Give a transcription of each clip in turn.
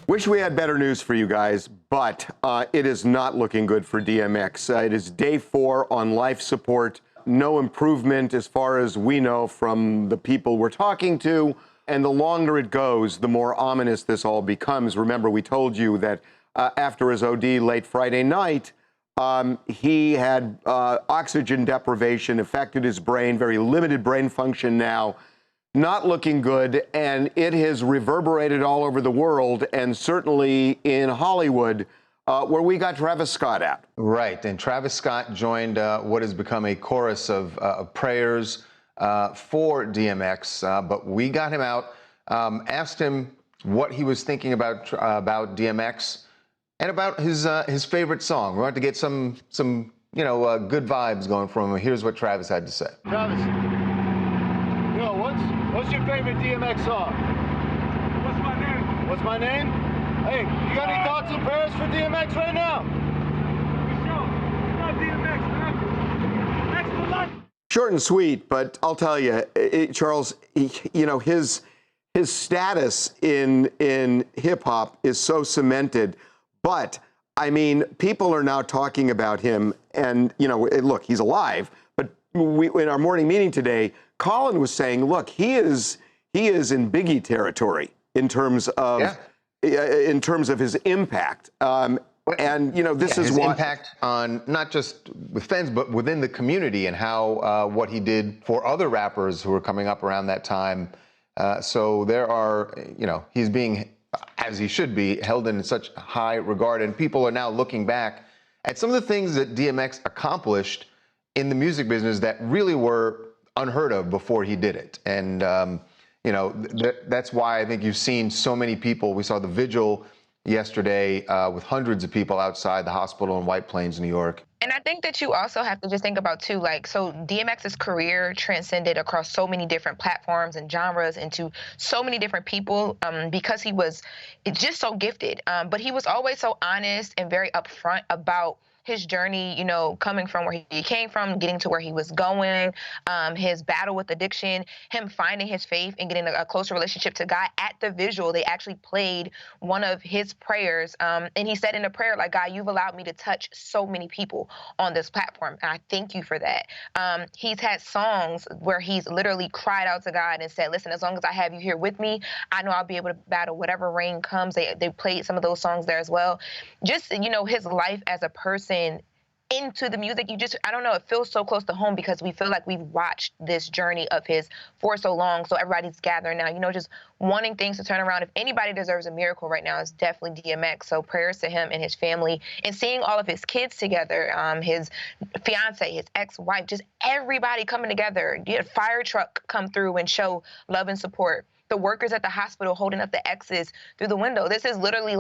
Wish we had better news for you guys, but it is not looking good for DMX. It is day 4 on life support. No improvement as far as we know from the people we're talking to. And the longer it goes, the more ominous this all becomes. Remember, we told you that after his OD late Friday night, he had oxygen deprivation, affected his brain, very limited brain function now. Not looking good, and it has reverberated all over the world, and certainly in Hollywood, where we got Travis Scott at. Right, and Travis Scott joined what has become a chorus of prayers for DMX, but we got him out, asked him what he was thinking about DMX and about his favorite song. We wanted to get some good vibes going from him. Here's what Travis had to say. Travis, what's your favorite DMX song? What's my name? What's my name? Hey, you got any thoughts and prayers for DMX right now? Not DMX, man. X for life. Short and sweet, but I'll tell you, Charles, his status in hip hop is so cemented. But I mean, people are now talking about him, and look, he's alive. But in our morning meeting today, Colin was saying, look, he is in Biggie territory in terms of his impact. This is his what impact on not just with fans, but within the community, and how what he did for other rappers who were coming up around that time. So there are, he's being, as he should be, held in such high regard, and people are now looking back at some of the things that DMX accomplished in the music business that really were unheard of before he did it. And that's why I think you've seen so many people. We saw the vigil yesterday with hundreds of people outside the hospital in White Plains, New York. And I think that you also have to just think about, too, so DMX's career transcended across so many different platforms and genres into so many different people because he was just so gifted. But he was always so honest and very upfront about his journey, coming from where he came from, getting to where he was going, his battle with addiction, him finding his faith and getting a closer relationship to God. At the visual, they actually played one of his prayers. And he said in a prayer, like, God, you've allowed me to touch so many people on this platform, and I thank you for that. He's had songs where he's literally cried out to God and said, listen, as long as I have you here with me, I know I'll be able to battle whatever rain comes. They played some of those songs there as well. Just, his life as a person into the music, I don't know, it feels so close to home because we feel like we've watched this journey of his for so long. So everybody's gathering now, just wanting things to turn around. If anybody deserves a miracle right now, it's definitely DMX. So prayers to him and his family, and seeing all of his kids together, his fiance, his ex-wife, just everybody coming together. You had a fire truck come through and show love and support. The workers at the hospital holding up the X's through the window. This is literally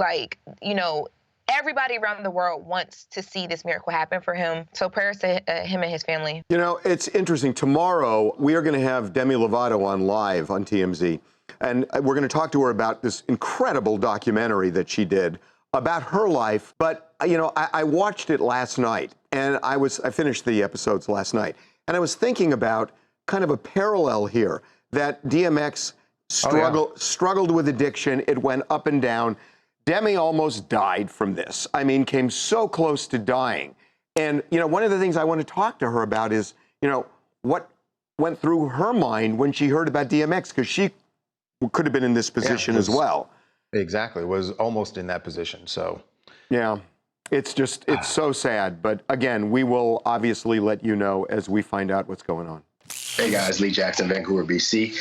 everybody around the world wants to see this miracle happen for him. So prayers to him and his family. It's interesting. Tomorrow, we are going to have Demi Lovato on live on TMZ. And we're going to talk to her about this incredible documentary that she did about her life. But, I watched it last night, and I finished the episodes last night. And I was thinking about kind of a parallel here, that DMX struggled with addiction. It went up and down. Demi almost died from this. I mean, came so close to dying. And, one of the things I want to talk to her about is, what went through her mind when she heard about DMX, because she could have been in this position as well. Exactly, was almost in that position, so. Yeah, it's so sad. But again, we will obviously let you know as we find out what's going on. Hey guys, Lee Jackson, Vancouver, BC.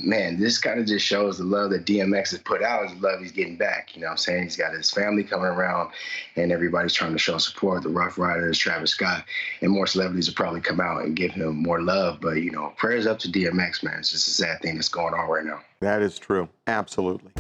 Man, this kind of just shows the love that DMX has put out, is the love he's getting back. You know what I'm saying? He's got his family coming around, and everybody's trying to show support. The Rough Riders, Travis Scott, and more celebrities will probably come out and give him more love. But, prayers up to DMX, man. It's just a sad thing that's going on right now. That is true. Absolutely.